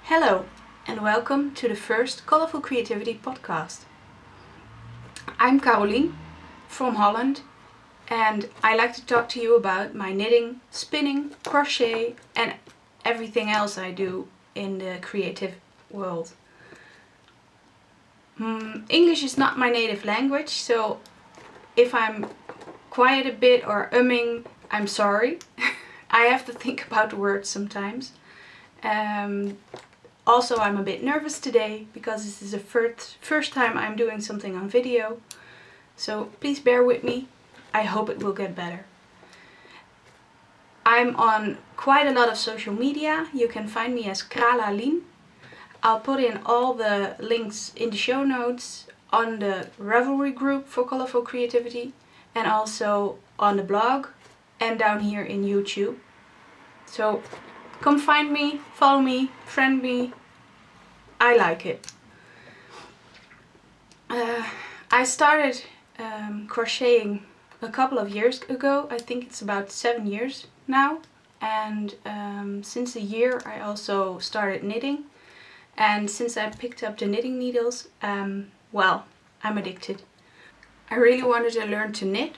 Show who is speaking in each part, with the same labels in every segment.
Speaker 1: Hello and welcome to the first Colourful Creativity Podcast. I'm Carolien from Holland and I like to talk to you about my knitting, spinning, crochet and everything else I do in the creative world. English is not my native language, so if I'm quiet a bit or umming, I'm sorry. I have to think about the words sometimes. Also, I'm a bit nervous today because this is the first time I'm doing something on video. So please bear with me. I hope it will get better. I'm on quite a lot of social media. You can find me as Carolien. I'll put in all the links in the show notes on the Ravelry group for Colourful Creativity and also on the blog and down here in YouTube. So come find me, follow me, friend me. I like it. I started crocheting a couple of years ago. I think it's about 7 years now. And since a year I also started knitting. And since I picked up the knitting needles, I'm addicted. I really wanted to learn to knit.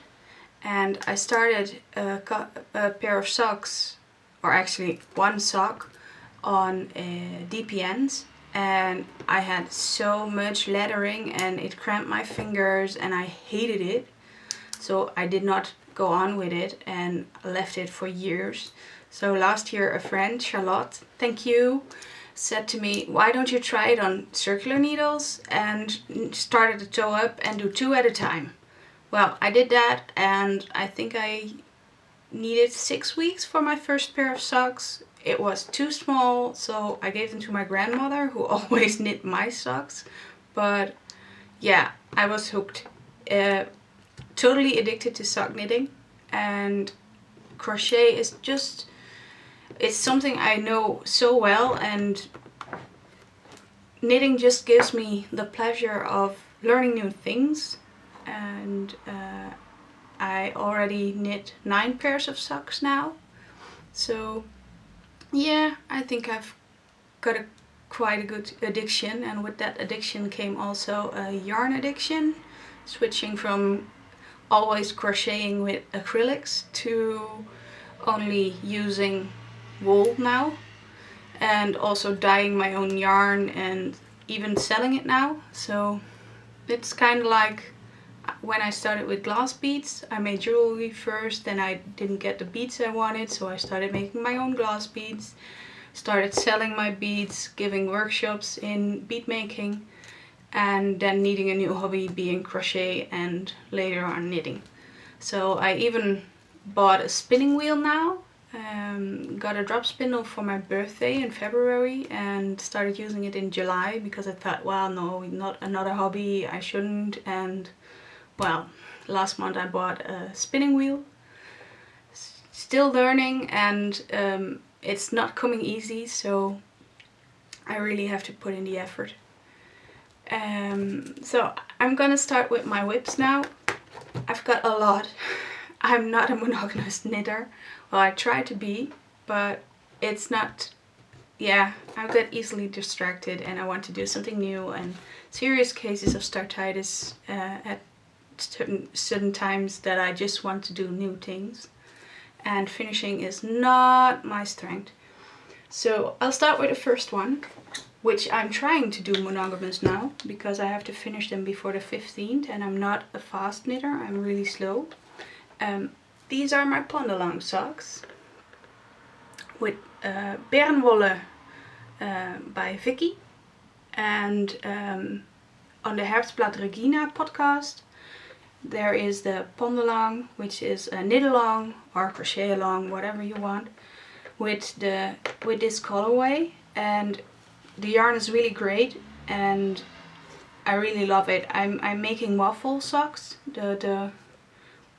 Speaker 1: And I started a pair of socks, or actually one sock, on DPNs. And I had so much lettering and it cramped my fingers and I hated it. So I did not go on with it and left it for years. So last year a friend, Charlotte, thank you, said to me, why don't you try it on circular needles and started to toe up and do 2 at a time. Well, I did that and I think I needed 6 weeks for my first pair of socks. It was too small, so I gave them to my grandmother who always knit my socks. But yeah, I was hooked. Totally addicted to sock knitting, and crochet is just, it's something I know so well, and knitting just gives me the pleasure of learning new things. And I already knit 9 pairs of socks now. So yeah, I think I've got quite a good addiction, and with that addiction came also a yarn addiction, switching from always crocheting with acrylics to only using wool now, and also dyeing my own yarn and even selling it now. So it's kind of like when I started with glass beads. I made jewelry first, then I didn't get the beads I wanted, so I started making my own glass beads, started selling my beads, giving workshops in bead making, and then needing a new hobby being crochet and later on knitting. So I even bought a spinning wheel now, got a drop spindle for my birthday in February and started using it in July because I thought, well, no, not another hobby, I shouldn't. And well, last month I bought a spinning wheel. Still learning, and it's not coming easy, so I really have to put in the effort. So I'm gonna start with my whips now. I've got a lot. I'm not a monogamous knitter. Well, I try to be, but it's not, I get easily distracted and I want to do something new, and serious cases of startitis at certain times that I just want to do new things, and finishing is not my strength. So I'll start with the first one, which I'm trying to do monogamous now because I have to finish them before the 15th, and I'm not a fast knitter, I'm really slow. These are my Pondelang socks with Berenwolle by Vicky, and on the Herbstblad Regina podcast there is the Pondelang, which is a knit along or crochet along, whatever you want, with this colorway, and the yarn is really great and I really love it. I'm making waffle socks, the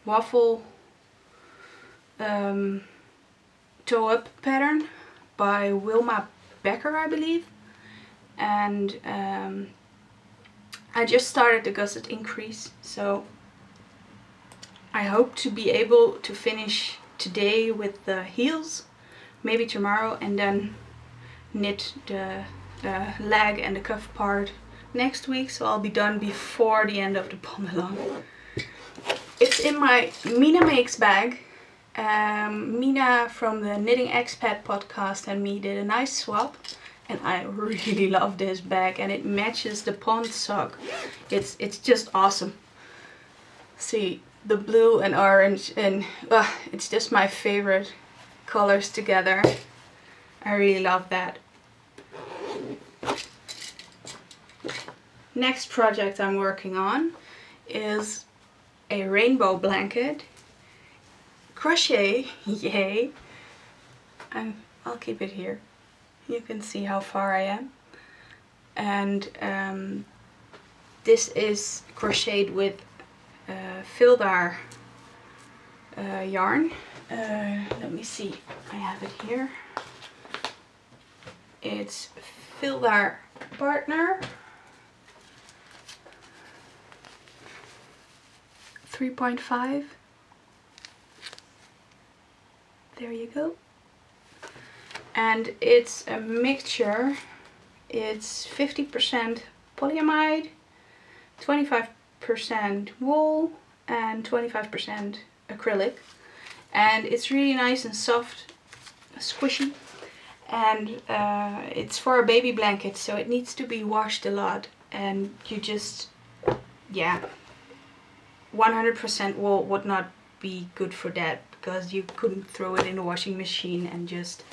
Speaker 1: waffle toe up pattern by Wilma Becker, I believe, and I just started the gusset increase, so I hope to be able to finish today with the heels, maybe tomorrow, and then knit the leg and the cuff part next week, so I'll be done before the end of the pom-de-lange. It's in my Mina Makes bag. Mina from the Knitting Expat podcast and me did a nice swap, and I really love this bag, and it matches the pond sock. It's just awesome. See, the blue and orange, and it's just my favorite colors together. I really love that. Next project I'm working on is a rainbow blanket. Crochet, yay! I'll keep it here. You can see how far I am. And this is crocheted with Fildar yarn. Let me see, I have it here. It's Fildar Partner 3.5. There you go. And it's a mixture. It's 50% polyamide, 25% wool, and 25% acrylic. And it's really nice and soft, squishy. And it's for a baby blanket, so it needs to be washed a lot. And you just, yeah, 100% wool would not be good for that, because you couldn't throw it in the washing machine and just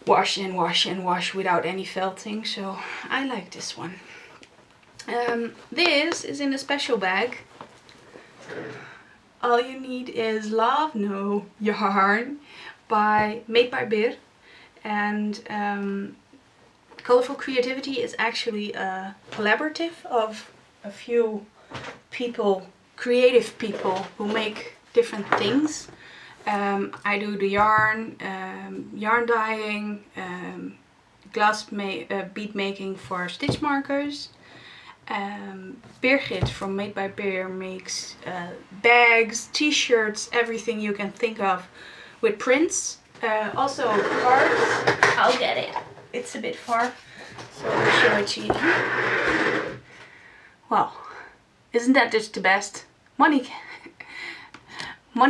Speaker 1: wash and wash and wash without any felting. So I like this one. This is in a special bag. All you need is love, no, yarn, made by Bir. And Colourful Creativity is actually a collaborative of a few people, creative people who make different things. I do the yarn, yarn dyeing, bead making for stitch markers. Birgit from Made by Bir makes bags, t-shirts, everything you can think of with prints. Also cards. I'll get it. It's a bit far, so I'll show it to you. Well, isn't that just the best? Money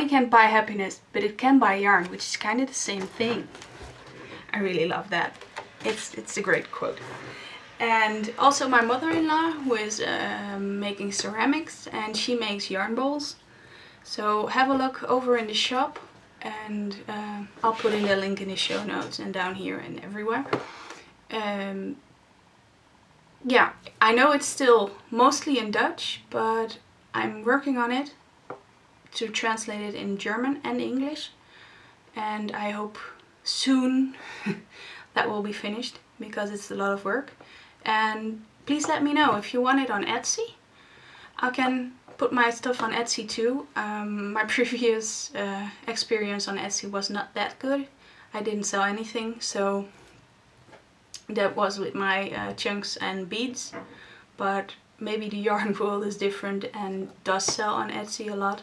Speaker 1: can't buy happiness, but it can buy yarn, which is kind of the same thing. I really love that. It's a great quote. And also my mother-in-law, who is making ceramics, and she makes yarn bowls. So have a look over in the shop, and I'll put in the link in the show notes and down here and everywhere. Yeah, I know it's still mostly in Dutch, but I'm working on it to translate it in German and English, and I hope soon that will be finished, because it's a lot of work. And please let me know if you want it on Etsy. I can put my stuff on Etsy too. My previous experience on Etsy was not that good. I didn't sell anything, so that was with my chunks and beads. But maybe the yarn world is different and does sell on Etsy a lot.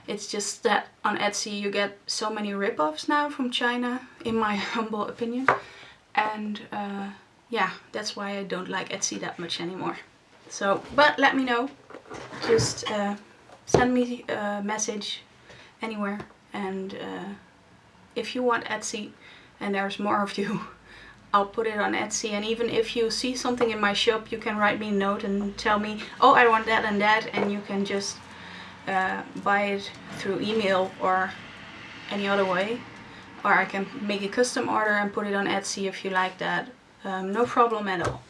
Speaker 1: It's just that on Etsy you get so many rip-offs now from China, in my humble opinion. And yeah, that's why I don't like Etsy that much anymore. So, but let me know. Just send me a message anywhere. And if you want Etsy, and there's more of you, I'll put it on Etsy. And even if you see something in my shop, you can write me a note and tell me, oh, I want that and that, and you can just buy it through email or any other way. Or I can make a custom order and put it on Etsy if you like that. No problem at all.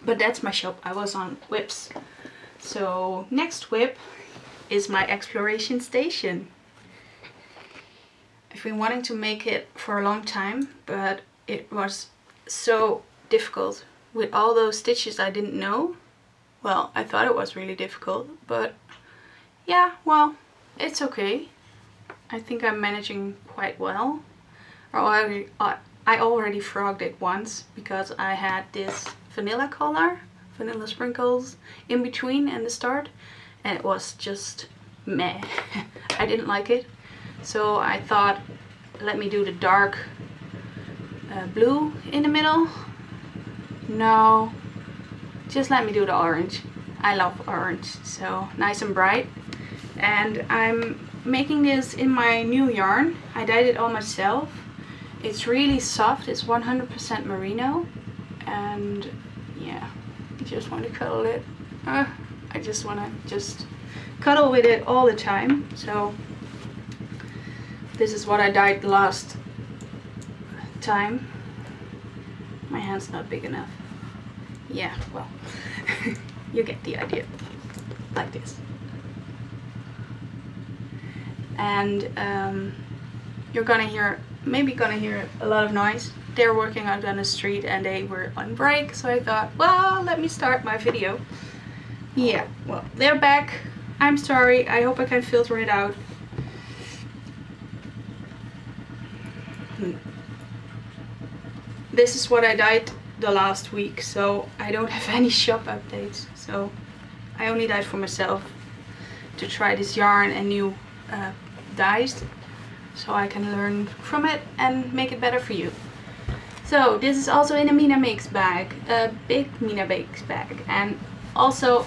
Speaker 1: But that's my shop. I was on whips. So next whip is my exploration station. I've been wanting to make it for a long time, but it was so difficult with all those stitches I didn't know. Well, I thought it was really difficult, but yeah, well, it's okay. I think I'm managing quite well. I already frogged it once because I had this vanilla color, vanilla sprinkles in between and the start, and it was just meh. I didn't like it, so I thought, let me do the dark blue in the middle. No, just let me do the orange. I love orange, so nice and bright. And I'm making this in my new yarn. I dyed it all myself. It's really soft. It's 100% merino, and yeah, I just want to cuddle it. I just want to cuddle with it all the time. So this is what I dyed the last time. My hand's not big enough. Yeah, well, you get the idea. Like this. And you're maybe gonna hear a lot of noise. They're working out on the street and they were on break, so I thought, well, let me start my video. Yeah, well, they're back. I'm sorry, I hope I can filter it out. This is what I dyed the last week, so I don't have any shop updates. So I only dyed for myself to try this yarn and new dyes, so I can learn from it and make it better for you. So this is also in a Mina Makes bag, a big Mina Makes bag, and also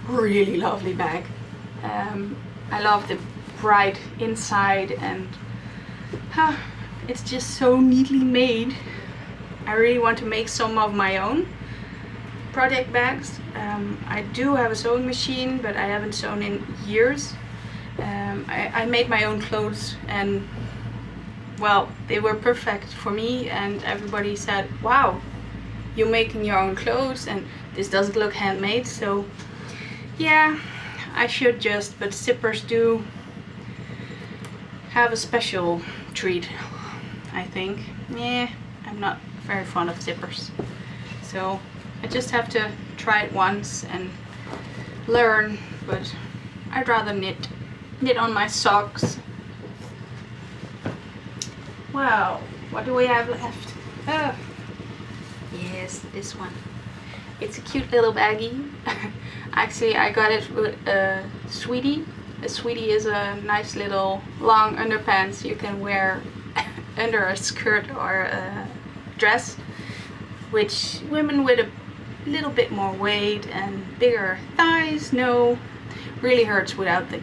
Speaker 1: really lovely bag. I love the bright inside, and it's just so neatly made. I really want to make some of my own project bags. I do have a sewing machine, but I haven't sewn in years. I made my own clothes, and well, they were perfect for me, and everybody said, wow, you're making your own clothes and this doesn't look handmade. So yeah, I should just, but zippers do have a special treat, I think. Yeah, I'm not very fond of zippers, so I just have to try it once and learn, but I'd rather knit on my socks. Wow, what do we have left? Oh, yes, this one. It's a cute little baggie. Actually, I got it with a sweetie. A sweetie is a nice little long underpants you can wear under a skirt or a dress, which women with a little bit more weight and bigger thighs know really hurts without it.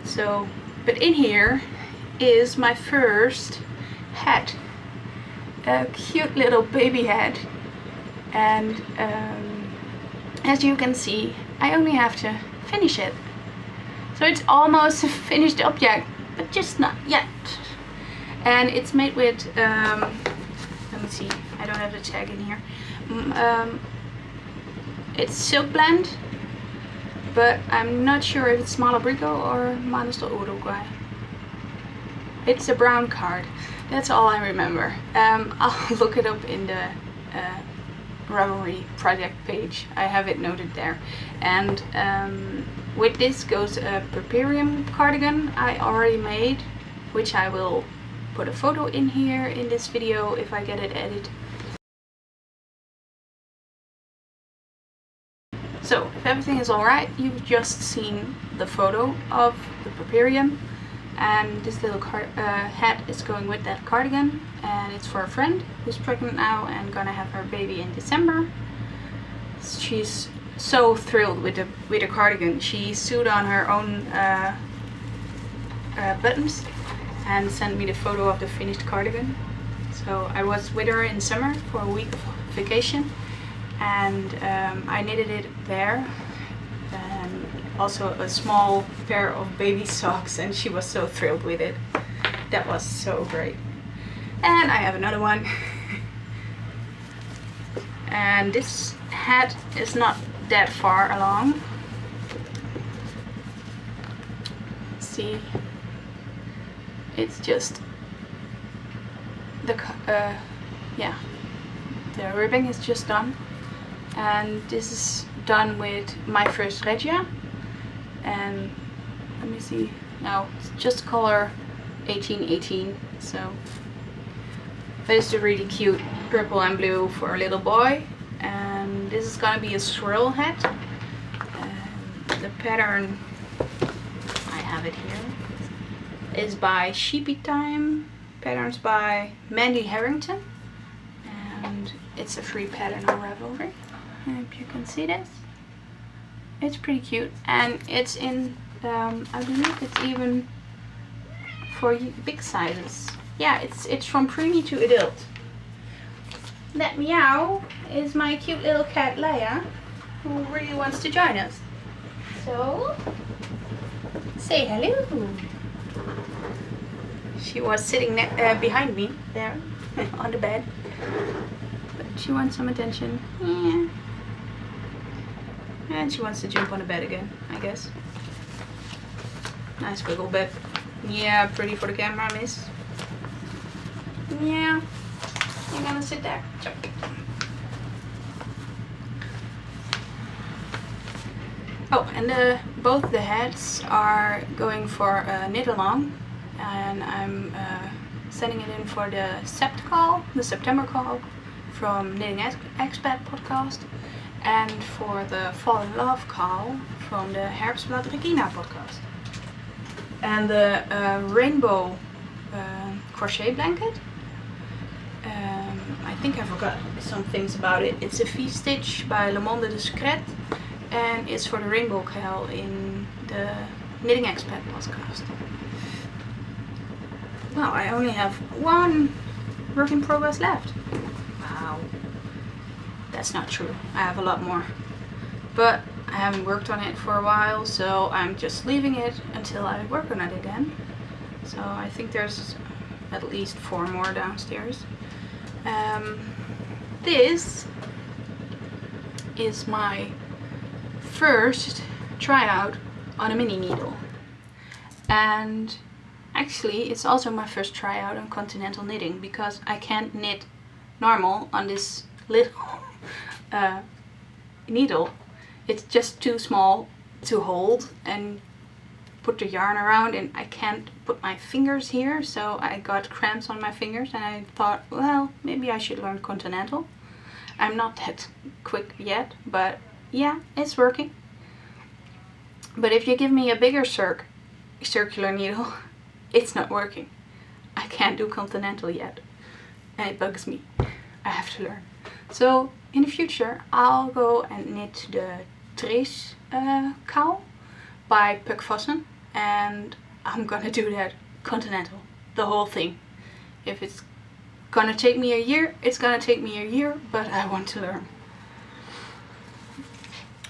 Speaker 1: So, but in here is my first hat, a cute little baby hat, and as you can see, I only have to finish it. So it's almost a finished object, but just not yet. And it's made with, let me see, I don't have the tag in here. It's Silk Blend, but I'm not sure if it's Malabrigo or Manos del Uruguay. It's a brown card. That's all I remember. I'll look it up in the Ravelry project page. I have it noted there. And with this goes a Purpurium cardigan I already made, which I will put a photo in here in this video if I get it edited. So if everything is alright, you've just seen the photo of the Purpurium, and this little hat is going with that cardigan, and it's for a friend who's pregnant now and gonna have her baby in December. She's so thrilled with the cardigan. She sewed on her own buttons and sent me the photo of the finished cardigan. So I was with her in summer for a week of vacation, and I knitted it there, and also a small pair of baby socks, and she was so thrilled with it. That was so great. And I have another one. And this hat is not that far along. See, it's just the yeah, the ribbing is just done, and this is done with My First Regia, and let me see, now it's just color 1818, so but it's a really cute purple and blue for a little boy. And this is gonna be a swirl hat. The pattern, I have it here, is by Sheepy Time, patterns by Mandy Harrington, and it's a free pattern on Ravelry. I hope you can see this. It's pretty cute, and it's in, I believe it's even for big sizes. Yeah, it's from preemie to adult. That meow is my cute little cat Leia, who really wants to join us. So, say hello. She was sitting behind me there on the bed, but she wants some attention. Yeah. And she wants to jump on the bed again, I guess. Nice wiggle bed. Yeah, pretty for the camera, miss. Yeah. You're gonna sit there. Jump. Oh, and both the heads are going for a knit along, and I'm sending it in for the September call from Knitting Expat podcast, and for the Fall in Love call from the Herbstblad Regina podcast. And the rainbow crochet blanket, I think I forgot some things about it. It's a V-stitch by Le Monde Discret, and it's for the rainbow cowl in the Knitting Expat podcast. Wow, I only have one work in progress left. Wow. That's not true. I have a lot more. But I haven't worked on it for a while, so I'm just leaving it until I work on it again. So I think there's at least 4 more downstairs. This is my first tryout on a mini needle, and actually it's also my first tryout on continental knitting, because I can't knit normal on this little needle. It's just too small to hold and put the yarn around, and I can't put my fingers here, so I got cramps on my fingers, and I thought, well, maybe I should learn continental. I'm not that quick yet, but yeah, it's working. But if you give me a bigger circular needle, it's not working. I can't do continental yet, and it bugs me. I have to learn. So in the future I'll go and knit the Trace cowl by Puck Vossen, and I'm gonna do that continental, the whole thing. If it's gonna take me a year, it's gonna take me a year, but I want to learn.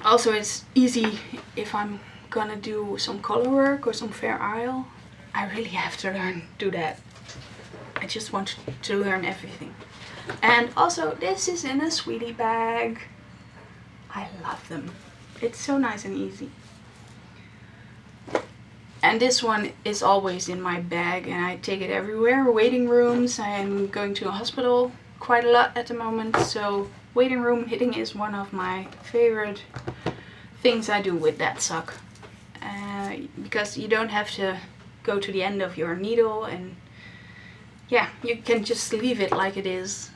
Speaker 1: Also, it's easy if I'm gonna do some color work or some Fair Isle. I really have to do that. I just want to learn everything. And also, this is in a sweetie bag. I love them. It's so nice and easy. And this one is always in my bag, and I take it everywhere. Waiting rooms. I am going to a hospital quite a lot at the moment, so waiting room knitting is one of my favorite things I do with that sock. Because you don't have to go to the end of your needle, and yeah, you can just leave it like it is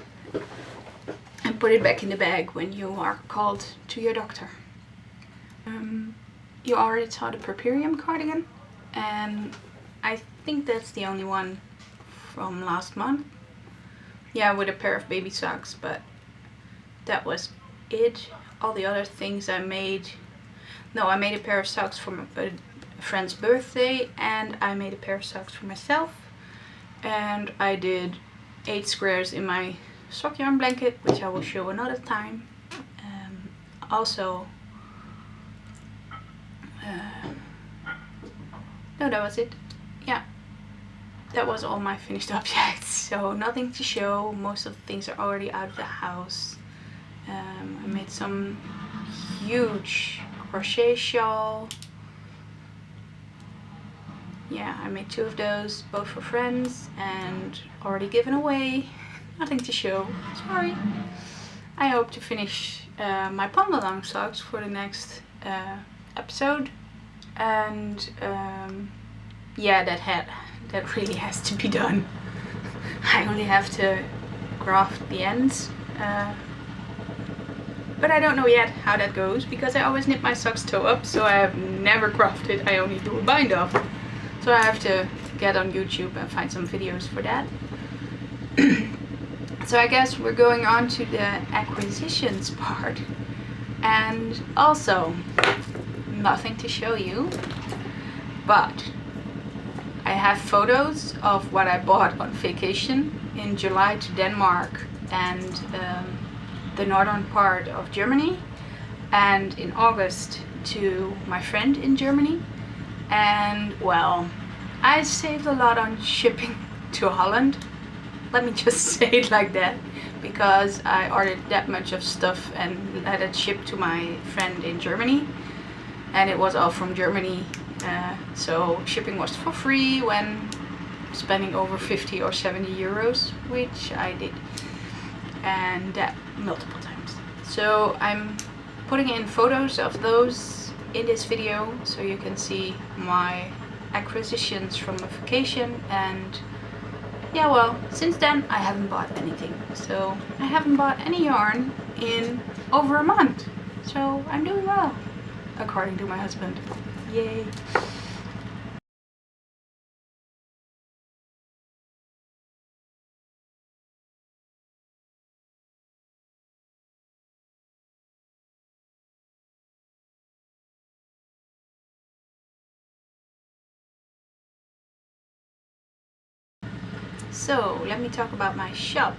Speaker 1: and put it back in the bag when you are called to your doctor. You already saw the Purpurium cardigan, and I think that's the only one from last month. Yeah, with a pair of baby socks, but that was it. All the other things I made. No, I made a pair of socks for a friend's birthday, and I made a pair of socks for myself. And I did 8 squares in my sock yarn blanket, which I will show another time. Also, no, that was it. Yeah, that was all my finished objects, so nothing to show. Most of the things are already out of the house. I made some huge crochet shawl. Yeah, I made 2 of those, both for friends, and already given away. Nothing to show, sorry. I hope to finish my Pondelang socks for the next episode. And yeah, that really has to be done. I only have to graft the ends. But I don't know yet how that goes, because I always knit my socks toe up, so I have never grafted. I only do a bind off. So I have to get on YouTube and find some videos for that. So I guess we're going on to the acquisitions part. And also, nothing to show you, but I have photos of what I bought on vacation in July to Denmark and the northern part of Germany, and in August to my friend in Germany. And well, I saved a lot on shipping to Holland. Let me just say it like that, because I ordered that much of stuff and had it shipped to my friend in Germany, and it was all from Germany. So shipping was for free when spending over 50 or 70 euros, which I did, and that multiple times. So I'm putting in photos of those in this video so you can see my acquisitions from a vacation. And yeah, well, since then I haven't bought anything. So I haven't bought any yarn in over a month. So I'm doing well, according to my husband. Yay. So let me talk about my shop.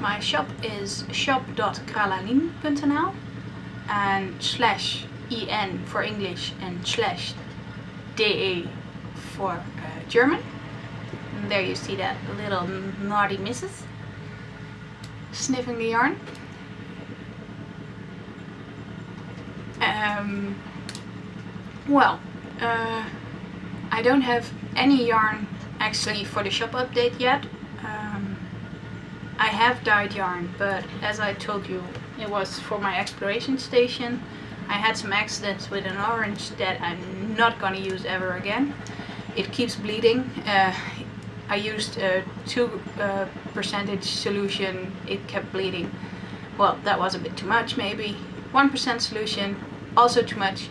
Speaker 1: My shop is shop.carolien.nl and /en for English and /de for German. And there you see that little naughty missus sniffing the yarn. I don't have any yarn actually for the shop update yet. I have dyed yarn, but as I told you, it was for my exploration station. I had some accidents with an orange that I'm not gonna use ever again. It keeps bleeding. I used a 2% solution, it kept bleeding. Well, that was a bit too much maybe. 1% solution, also too much.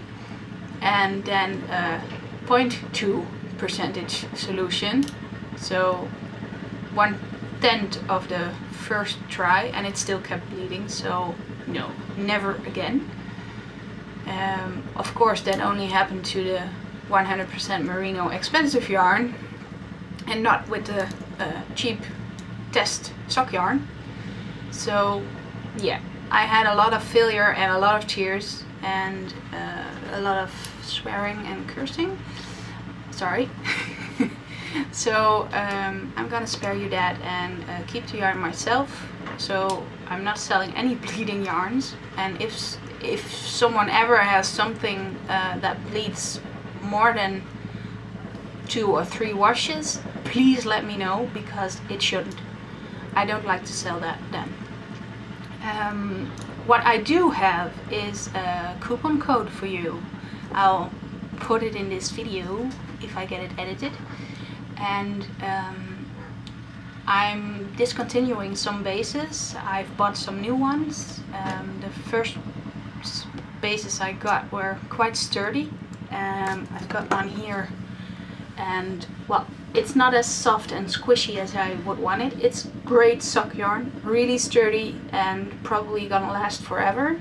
Speaker 1: And then 0.2% solution, so 1/10 of the first try, and it still kept bleeding, so no, never again. Of course, that only happened to the 100% merino expensive yarn, and not with the cheap test sock yarn. So yeah, I had a lot of failure and a lot of tears and a lot of swearing and cursing. Sorry. So I'm gonna spare you that and keep the yarn myself. So I'm not selling any bleeding yarns, and if someone ever has something that bleeds more than 2 or 3 washes, please let me know, because it shouldn't. I don't like to sell that then. What I do have is a coupon code for you. I'll put it in this video if I get it edited. And I'm discontinuing some bases. I've bought some new ones. The first bases I got were quite sturdy. I've got one here, and well, it's not as soft and squishy as I would want it. It's great sock yarn, really sturdy and probably gonna last forever.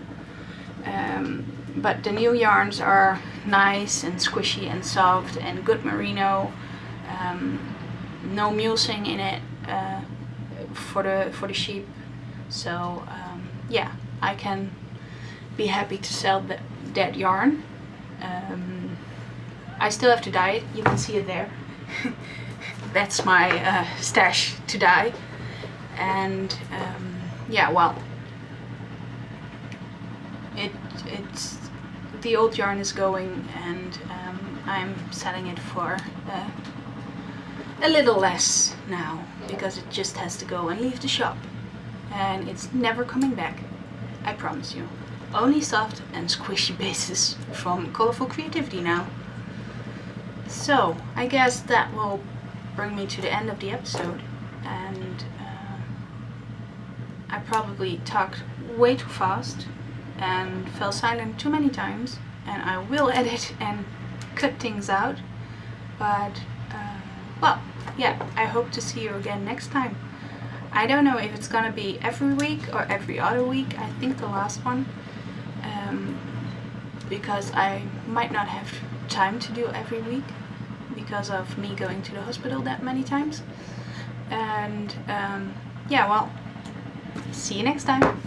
Speaker 1: But the new yarns are nice and squishy and soft and good merino. No mulesing in it for the sheep. So yeah, I can be happy to sell that yarn. I still have to dye it. You can see it there. That's my stash to dye. And yeah, well, it's the old yarn is going, and I'm selling it for a little less now, because it just has to go and leave the shop, and it's never coming back, I promise you. Only soft and squishy bases from Colourful Creativity now. So I guess that will bring me to the end of the episode, and I probably talked way too fast and fell silent too many times, and I will edit and cut things out, but well, yeah, I hope to see you again next time. I don't know if it's gonna be every week or every other week. I think the last one, because I might not have time to do every week because of me going to the hospital that many times. And yeah, well, see you next time.